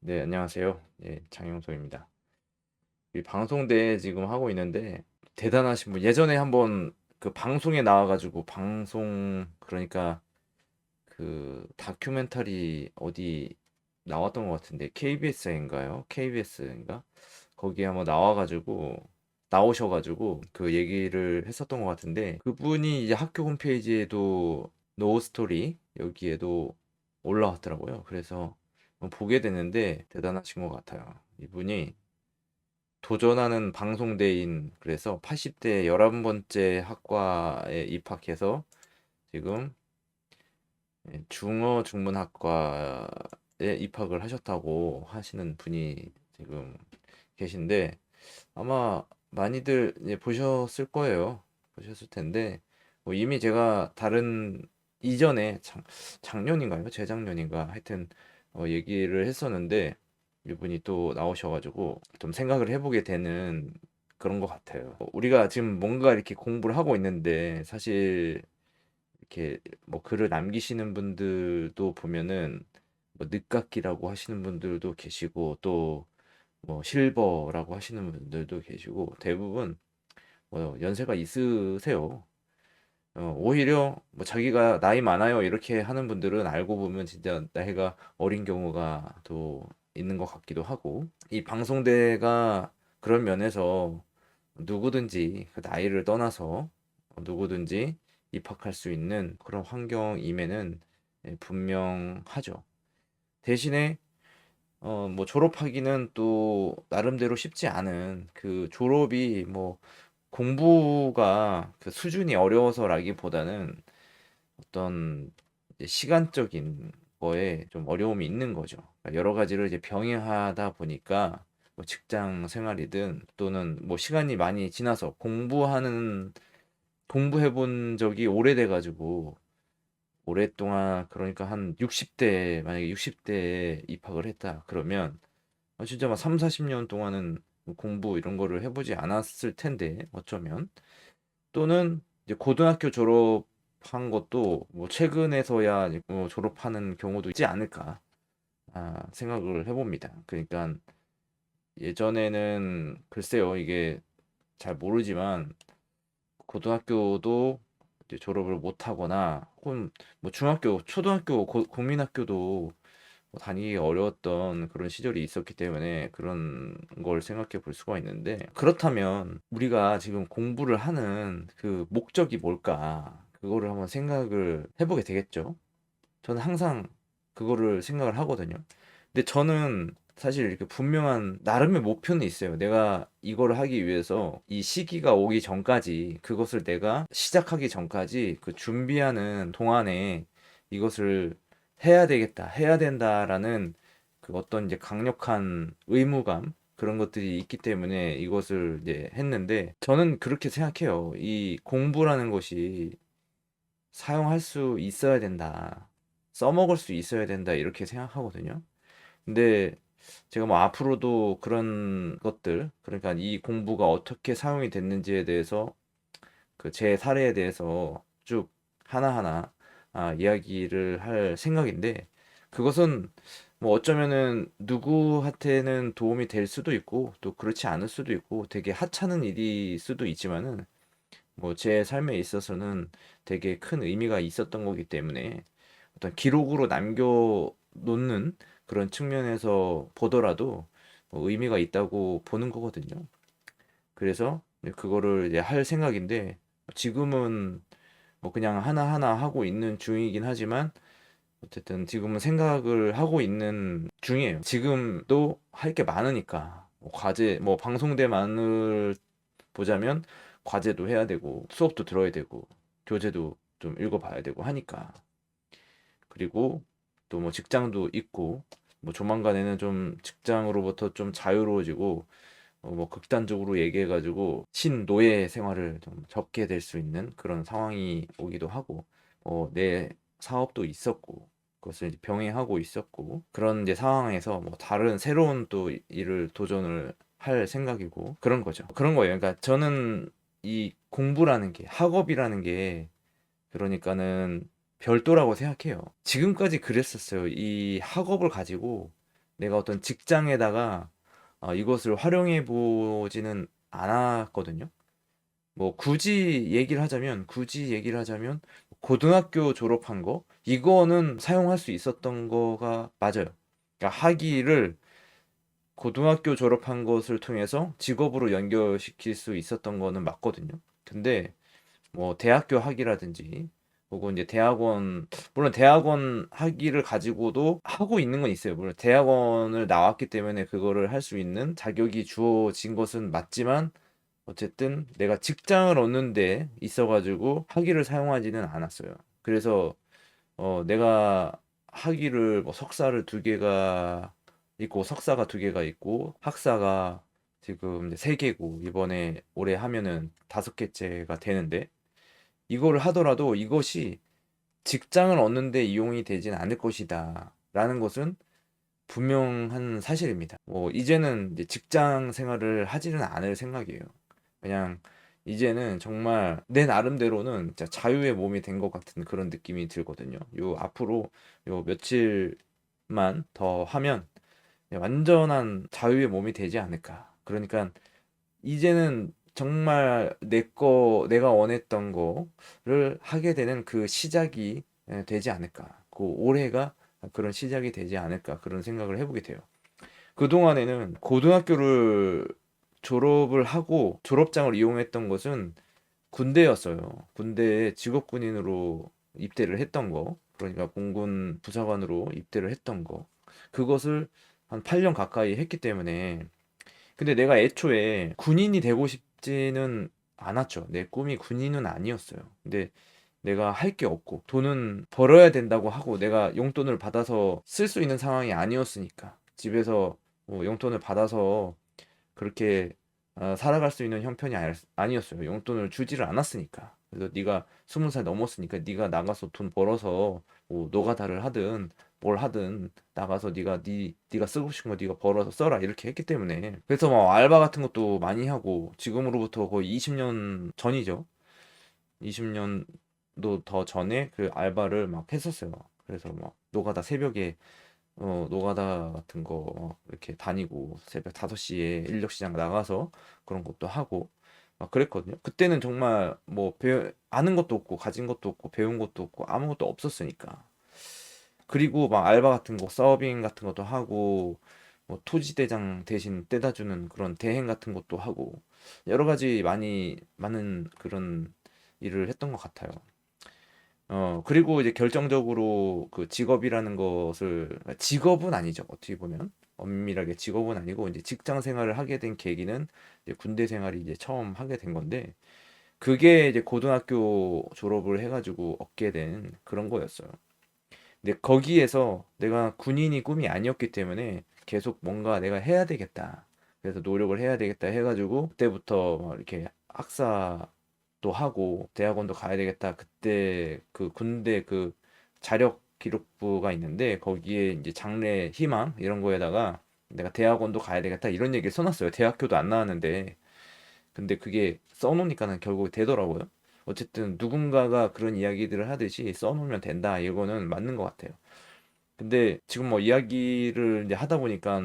네, 안녕하세요. 예, 장영석입니다. 이 방송대 지금 하고 있는데 대단하신 분. 예전에 한번 그 방송에 나와가지고 방송 그러니까 그 다큐멘터리 어디 나왔던 것 같은데 KBS인가요? KBS인가? 거기에 한번 나오셔가지고 그 얘기를 했었던 것 같은데 그분이 이제 학교 홈페이지에도 노스토리 여기에도 올라왔더라고요. 그래서 보게 됐는데 대단하신 것 같아요. 이분이 도전하는 방송대인 그래서 80대 11번째 학과에 입학해서 지금 중어 중문학과에 입학을 하셨다고 하시는 분이 지금 계신데 아마 많이들 이제 보셨을 거예요. 보셨을 텐데 뭐 이미 제가 다른 이전에 작년인가요? 재작년인가? 하여튼 얘기를 했었는데 이분이 또 나오셔가지고 좀 생각을 해보게 되는 그런 것 같아요. 우리가 지금 뭔가 이렇게 공부를 하고 있는데 사실 이렇게 뭐 글을 남기시는 분들도 보면은 뭐 늦깎이라고 하시는 분들도 계시고 또 뭐 실버라고 하시는 분들도 계시고 대부분 뭐 연세가 있으세요. 오히려 뭐 자기가 나이 많아요 이렇게 하는 분들은 알고 보면 진짜 나이가 어린 경우가 또 있는 것 같기도 하고 이 방송대가 그런 면에서 누구든지 그 나이를 떠나서 누구든지 입학할 수 있는 그런 환경임에는 분명하죠. 대신에 뭐 졸업하기는 또 나름대로 쉽지 않은 그 졸업이 뭐 공부가 그 수준이 어려워서라기보다는 어떤 이제 시간적인 거에 좀 어려움이 있는 거죠. 그러니까 여러 가지를 이제 병행하다 보니까 뭐 직장 생활이든 또는 뭐 시간이 많이 지나서 공부해 본 적이 오래돼 가지고 오랫동안 그러니까 한 60대 만약에 60대에 입학을 했다 그러면 진짜 막 3, 40년 동안은 뭐 공부 이런 거를 해보지 않았을 텐데 어쩌면 또는 이제 고등학교 졸업한 것도 뭐 최근에서야 이제 뭐 졸업하는 경우도 있지 않을까 생각을 해봅니다. 그러니까 예전에는 글쎄요 이게 잘 모르지만 고등학교도 이제 졸업을 못하거나 혹은 뭐 중학교, 초등학교, 국민학교도 뭐 다니기 어려웠던 그런 시절이 있었기 때문에 그런 걸 생각해 볼 수가 있는데 그렇다면 우리가 지금 공부를 하는 그 목적이 뭘까? 그거를 한번 생각을 해보게 되겠죠. 저는 항상 그거를 생각을 하거든요. 근데 저는 사실 이렇게 분명한 나름의 목표는 있어요. 내가 이걸 하기 위해서 이 시기가 오기 전까지 그것을 내가 시작하기 전까지 그 준비하는 동안에 이것을 해야 되겠다, 해야 된다라는 그 어떤 이제 강력한 의무감 그런 것들이 있기 때문에 이것을 이제 했는데 저는 그렇게 생각해요. 이 공부라는 것이 사용할 수 있어야 된다. 써먹을 수 있어야 된다. 이렇게 생각하거든요. 근데 제가 뭐 앞으로도 그런 것들, 그러니까 이 공부가 어떻게 사용이 됐는지에 대해서 그 제 사례에 대해서 쭉 하나하나 이야기를 할 생각인데 그것은 뭐 어쩌면은 누구한테는 도움이 될 수도 있고 또 그렇지 않을 수도 있고 되게 하찮은 일일 수도 있지만은 뭐 제 삶에 있어서는 되게 큰 의미가 있었던 거기 때문에 어떤 기록으로 남겨놓는 그런 측면에서 보더라도 뭐 의미가 있다고 보는 거거든요. 그래서 이제 그거를 이제 할 생각인데 지금은 뭐 그냥 하나하나 하고 있는 중이긴 하지만 어쨌든 지금은 생각을 하고 있는 중이에요. 지금도 할 게 많으니까 뭐 과제 뭐 방송대만을 보자면 과제도 해야 되고 수업도 들어야 되고 교재도 좀 읽어봐야 되고 하니까 그리고 또 뭐 직장도 있고 뭐 조만간에는 좀 직장으로부터 좀 자유로워지고 뭐 극단적으로 얘기해가지고 신노예 생활을 좀 접게 될 수 있는 그런 상황이 오기도 하고 내 사업도 있었고 그것을 이제 병행하고 있었고 그런 이제 상황에서 뭐 다른 새로운 또 일을 도전을 할 생각이고 그런 거죠. 그런 거예요. 그러니까 저는 이 공부라는 게 학업이라는 게 그러니까는 별도라고 생각해요. 지금까지 그랬었어요. 이 학업을 가지고 내가 어떤 직장에다가 이것을 활용해 보지는 않았거든요. 뭐 굳이 얘기를 하자면 고등학교 졸업한 거 이거는 사용할 수 있었던 거가 맞아요. 그러니까 학위를 고등학교 졸업한 것을 통해서 직업으로 연결시킬 수 있었던 거는 맞거든요. 근데 뭐 대학교 학위라든지 혹은 이제 대학원, 물론 대학원 학위를 가지고도 하고 있는 건 있어요. 물론 대학원을 나왔기 때문에 그거를 할 수 있는 자격이 주어진 것은 맞지만 어쨌든 내가 직장을 얻는 데 있어가지고 학위를 사용하지는 않았어요. 그래서 내가 학위를 뭐 석사를 두 개가 있고 석사가 두 개가 있고 학사가 지금 이제 세 개고 이번에 올해 하면은 다섯 개째가 되는데 이거를 하더라도 이것이 직장을 얻는 데 이용이 되진 않을 것이다 라는 것은 분명한 사실입니다. 뭐 이제는 이제 직장 생활을 하지는 않을 생각이에요. 그냥 이제는 정말 내 나름대로는 진짜 자유의 몸이 된 것 같은 그런 느낌이 들거든요. 요 앞으로 요 며칠만 더 하면 완전한 자유의 몸이 되지 않을까. 그러니까 이제는 정말 내가 원했던 거를 하게 되는 그 시작이 되지 않을까. 그 올해가 그런 시작이 되지 않을까. 그런 생각을 해보게 돼요. 그동안에는 고등학교를 졸업을 하고 졸업장을 이용했던 것은 군대였어요. 군대에 직업군인으로 입대를 했던 거. 그러니까 공군 부사관으로 입대를 했던 거. 그것을 한 8년 가까이 했기 때문에 근데 내가 애초에 군인이 되고 싶지는 않았죠. 내 꿈이 군인은 아니었어요. 근데 내가 할 게 없고 돈은 벌어야 된다고 하고 내가 용돈을 받아서 쓸 수 있는 상황이 아니었으니까 집에서 뭐 용돈을 받아서 그렇게 살아갈 수 있는 형편이 아니었어요. 용돈을 주지를 않았으니까. 그래서 네가 20살 넘었으니까 네가 나가서 돈 벌어서 뭐 노가다를 하든 뭘 하든 나가서 네가 쓰고 싶은 거 네가 벌어서 써라 이렇게 했기 때문에 그래서 뭐 알바 같은 것도 많이 하고 지금으로부터 거의 20년 전이죠. 20년도 더 전에 그 알바를 막 했었어요. 그래서 막 노가다 새벽에 노가다 같은 거 이렇게 다니고 새벽 5시에 인력시장 나가서 그런 것도 하고 막 그랬거든요. 그때는 정말 뭐 아는 것도 없고 가진 것도 없고 배운 것도 없고 아무것도 없었으니까. 그리고 막 알바 같은 거 서빙 같은 것도 하고 뭐 토지대장 대신 떼다 주는 그런 대행 같은 것도 하고 여러 가지 많은 그런 일을 했던 것 같아요. 그리고 이제 결정적으로 그 직업이라는 것을, 직업은 아니죠. 어떻게 보면. 엄밀하게 직업은 아니고, 이제 직장 생활을 하게 된 계기는 이제 군대 생활이 이제 처음 하게 된 건데, 그게 이제 고등학교 졸업을 해가지고 얻게 된 그런 거였어요. 근데 거기에서 내가 군인이 꿈이 아니었기 때문에 계속 뭔가 내가 해야 되겠다. 그래서 노력을 해야 되겠다 해가지고 그때부터 막 이렇게 학사도 하고 대학원도 가야 되겠다. 그때 그 군대 그 자력 기록부가 있는데 거기에 이제 장래 희망 이런 거에다가 내가 대학원도 가야 되겠다 이런 얘기를 써놨어요. 대학교도 안 나왔는데 근데 그게 써놓으니까는 결국 되더라고요. 어쨌든 누군가가 그런 이야기들을 하듯이 써놓으면 된다. 이거는 맞는 것 같아요. 근데 지금 뭐 이야기를 이제 하다 보니까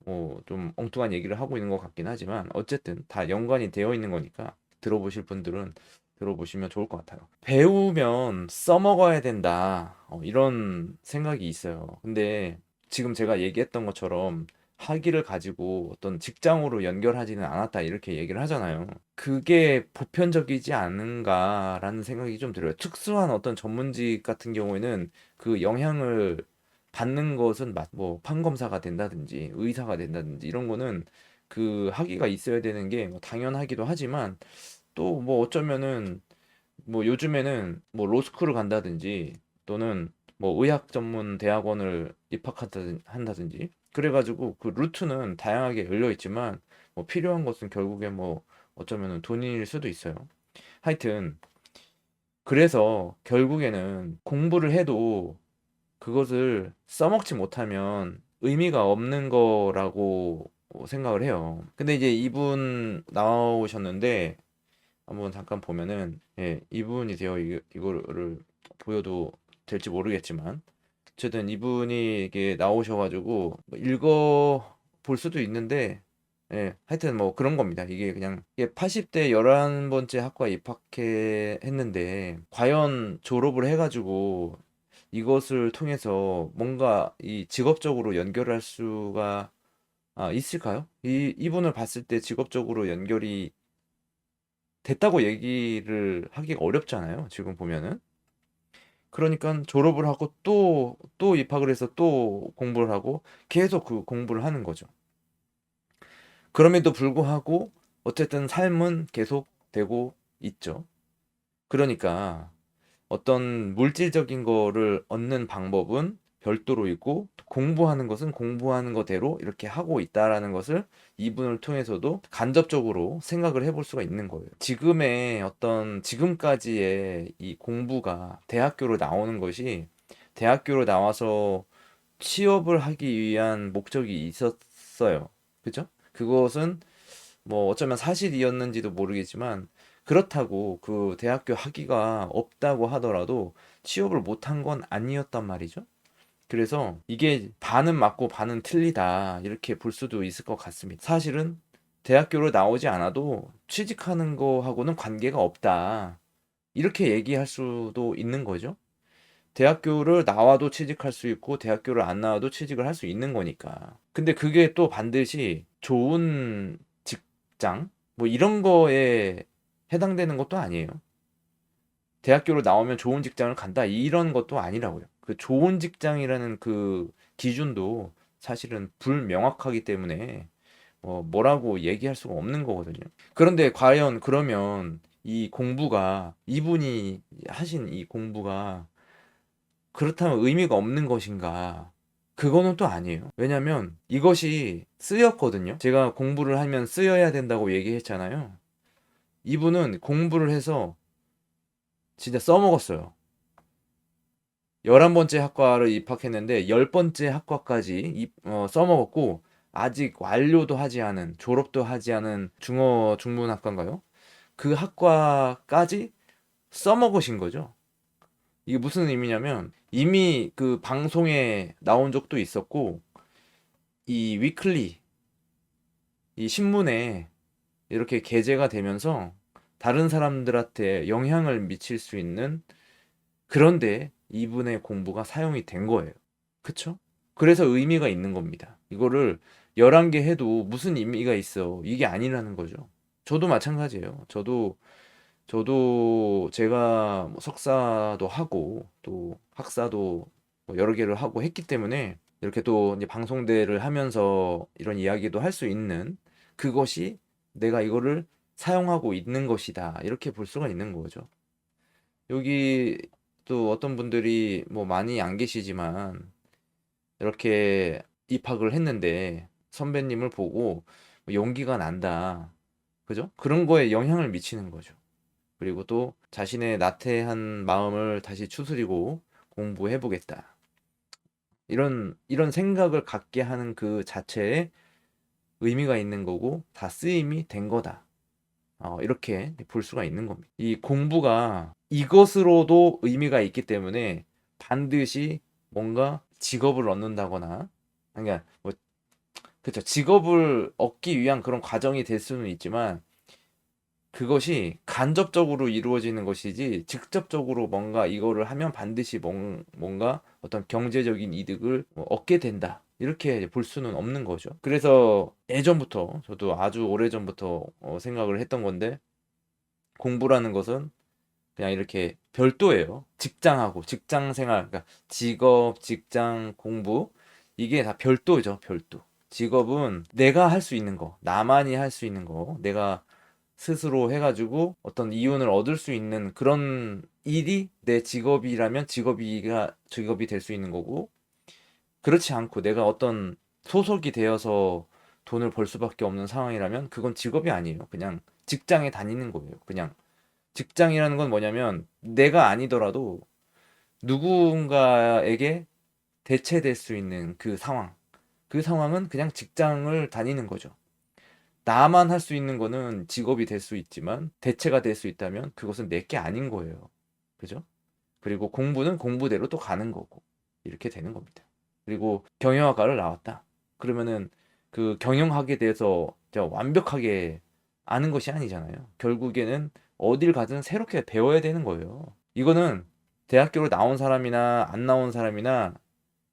뭐 좀 엉뚱한 얘기를 하고 있는 것 같긴 하지만 어쨌든 다 연관이 되어 있는 거니까 들어보실 분들은 들어보시면 좋을 것 같아요. 배우면 써먹어야 된다. 이런 생각이 있어요. 근데 지금 제가 얘기했던 것처럼 학위를 가지고 어떤 직장으로 연결하지는 않았다 이렇게 얘기를 하잖아요. 그게 보편적이지 않은가라는 생각이 좀 들어요. 특수한 어떤 전문직 같은 경우에는 그 영향을 받는 것은 뭐 판검사가 된다든지 의사가 된다든지 이런 거는 그 학위가 있어야 되는 게뭐 당연하기도 하지만 또 뭐 어쩌면은 뭐 요즘에는 뭐 로스쿨을 간다든지 또는 뭐 의학 전문 대학원을 한다든지 그래가지고 그 루트는 다양하게 열려 있지만 뭐 필요한 것은 결국에 뭐 어쩌면은 돈일 수도 있어요. 하여튼 그래서 결국에는 공부를 해도 그것을 써먹지 못하면 의미가 없는 거라고 생각을 해요. 근데 이제 이분 나오셨는데 한번 잠깐 보면은 이분이세요. 이거를 보여도 될지 모르겠지만 어쨌든 이분이 이게 나오셔가지고 뭐 읽어 볼 수도 있는데, 예, 하여튼 뭐 그런 겁니다. 이게 그냥 이게 80대 11번째 학과에 입학해 했는데 과연 졸업을 해가지고 이것을 통해서 뭔가 이 직업적으로 연결할 수가 있을까요? 이분을 봤을 때 직업적으로 연결이 됐다고 얘기를 하기가 어렵잖아요. 지금 보면은. 그러니까 졸업을 하고 또 입학을 해서 또 공부를 하고 계속 그 공부를 하는 거죠. 그럼에도 불구하고 어쨌든 삶은 계속 되고 있죠. 그러니까 어떤 물질적인 거를 얻는 방법은 별도로 있고 공부하는 것은 공부하는 거대로 이렇게 하고 있다라는 것을 이분을 통해서도 간접적으로 생각을 해볼 수가 있는 거예요. 지금의 어떤 지금까지의 이 공부가 대학교로 나오는 것이 대학교로 나와서 취업을 하기 위한 목적이 있었어요. 그죠? 그것은 뭐 어쩌면 사실이었는지도 모르겠지만 그렇다고 그 대학교 학위가 없다고 하더라도 취업을 못한 건 아니었단 말이죠. 그래서 이게 반은 맞고 반은 틀리다 이렇게 볼 수도 있을 것 같습니다. 사실은 대학교를 나오지 않아도 취직하는 거하고는 관계가 없다. 이렇게 얘기할 수도 있는 거죠. 대학교를 나와도 취직할 수 있고 대학교를 안 나와도 취직을 할 수 있는 거니까. 근데 그게 또 반드시 좋은 직장 뭐 이런 거에 해당되는 것도 아니에요. 대학교를 나오면 좋은 직장을 간다 이런 것도 아니라고요. 그 좋은 직장이라는 그 기준도 사실은 불명확하기 때문에 뭐라고 얘기할 수가 없는 거거든요. 그런데 과연 그러면 이 공부가 이분이 하신 이 공부가 그렇다면 의미가 없는 것인가? 그거는 또 아니에요. 왜냐면 이것이 쓰였거든요. 제가 공부를 하면 쓰여야 된다고 얘기했잖아요. 이분은 공부를 해서 진짜 써먹었어요. 11번째 학과를 입학했는데 10번째 학과까지 써먹었고 아직 완료도 하지 않은 졸업도 하지 않은 중문학과인가요? 그 학과까지 써먹으신 거죠. 이게 무슨 의미냐면 이미 그 방송에 나온 적도 있었고 이 위클리 이 신문에 이렇게 게재가 되면서 다른 사람들한테 영향을 미칠 수 있는 그런데 이분의 공부가 사용이 된 거예요. 그쵸? 그래서 의미가 있는 겁니다. 이거를 11개 해도 무슨 의미가 있어. 이게 아니라는 거죠. 저도 마찬가지예요. 저도 제가 뭐 석사도 하고 또 학사도 뭐 여러 개를 하고 했기 때문에 이렇게 또 이제 방송대를 하면서 이런 이야기도 할 수 있는 그것이 내가 이거를 사용하고 있는 것이다. 이렇게 볼 수가 있는 거죠. 여기 또 어떤 분들이 뭐 많이 안 계시지만 이렇게 입학을 했는데 선배님을 보고 뭐 용기가 난다. 그죠? 그런 거에 영향을 미치는 거죠. 그리고 또 자신의 나태한 마음을 다시 추스리고 공부해 보겠다. 이런 생각을 갖게 하는 그 자체에 의미가 있는 거고 다 쓰임이 된 거다. 이렇게 볼 수가 있는 겁니다. 이 공부가 이것으로도 의미가 있기 때문에 반드시 뭔가 직업을 얻는다거나, 그러니까 뭐 그렇죠. 직업을 얻기 위한 그런 과정이 될 수는 있지만 그것이 간접적으로 이루어지는 것이지 직접적으로 뭔가 이거를 하면 반드시 뭔가 어떤 경제적인 이득을 얻게 된다. 이렇게 볼 수는 없는 거죠. 그래서 예전부터 저도 아주 오래전부터 생각을 했던 건데 공부라는 것은 그냥 이렇게 별도예요. 직장하고 직장 생활, 그러니까 직업, 직장, 공부 이게 다 별도죠, 별도. 직업은 내가 할 수 있는 거, 나만이 할 수 있는 거, 내가 스스로 해가지고 어떤 이윤을 얻을 수 있는 그런 일이 내 직업이라면 직업이 될 수 있는 거고, 그렇지 않고 내가 어떤 소속이 되어서 돈을 벌 수밖에 없는 상황이라면 그건 직업이 아니에요. 그냥 직장에 다니는 거예요. 그냥 직장이라는 건 뭐냐면 내가 아니더라도 누군가에게 대체될 수 있는 그 상황. 그 상황은 그냥 직장을 다니는 거죠. 나만 할 수 있는 거는 직업이 될 수 있지만 대체가 될 수 있다면 그것은 내게 아닌 거예요. 그죠? 그리고 공부는 공부대로 또 가는 거고. 이렇게 되는 겁니다. 그리고 경영학과를 나왔다. 그러면은 그 경영학에 대해서 진짜 완벽하게 아는 것이 아니잖아요. 결국에는 어딜 가든 새롭게 배워야 되는 거예요. 이거는 대학교로 나온 사람이나 안 나온 사람이나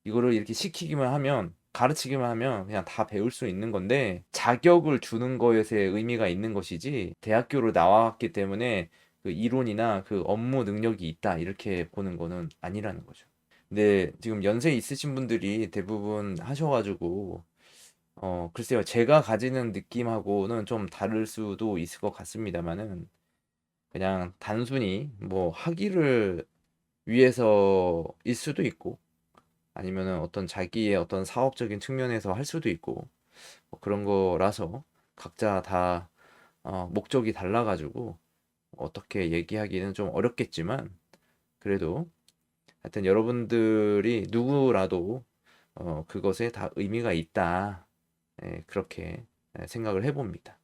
이거를 이렇게 시키기만 하면 가르치기만 하면 그냥 다 배울 수 있는 건데 자격을 주는 것에 의미가 있는 것이지 대학교로 나왔기 때문에 그 이론이나 그 업무 능력이 있다 이렇게 보는 거는 아니라는 거죠. 근데 지금 연세 있으신 분들이 대부분 하셔가지고 글쎄요 제가 가지는 느낌하고는 좀 다를 수도 있을 것 같습니다만은 그냥 단순히 뭐 학위를 위해서일 수도 있고 아니면은 어떤 자기의 어떤 사업적인 측면에서 할 수도 있고 뭐 그런 거라서 각자 다 목적이 달라가지고 어떻게 얘기하기는 좀 어렵겠지만 그래도 하여튼 여러분들이 누구라도 그것에 다 의미가 있다. 예, 그렇게 생각을 해봅니다.